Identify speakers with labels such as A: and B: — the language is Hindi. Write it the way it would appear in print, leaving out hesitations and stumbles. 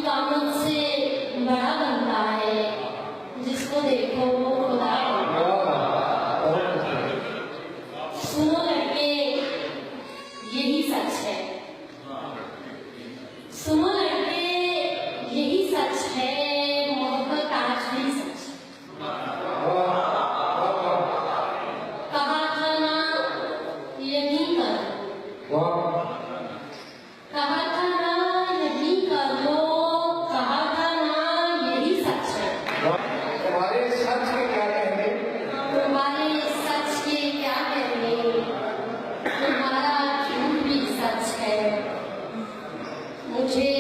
A: का मुझसे बड़ा बनता है, जिसको देखो वो खुदा है। सुनो लड़के, यही सच है। सुनो लड़के, यही सच है, मोहब्बत आज भी सच है। कहा था ना यही करो, कहा था ना यही कर लो, कहा था ना यही सच है।
B: तुम्हारे सच के क्या कहने,
A: तुम्हारे सच के क्या कहने, तुम्हारा झूठ भी सच है। मुझे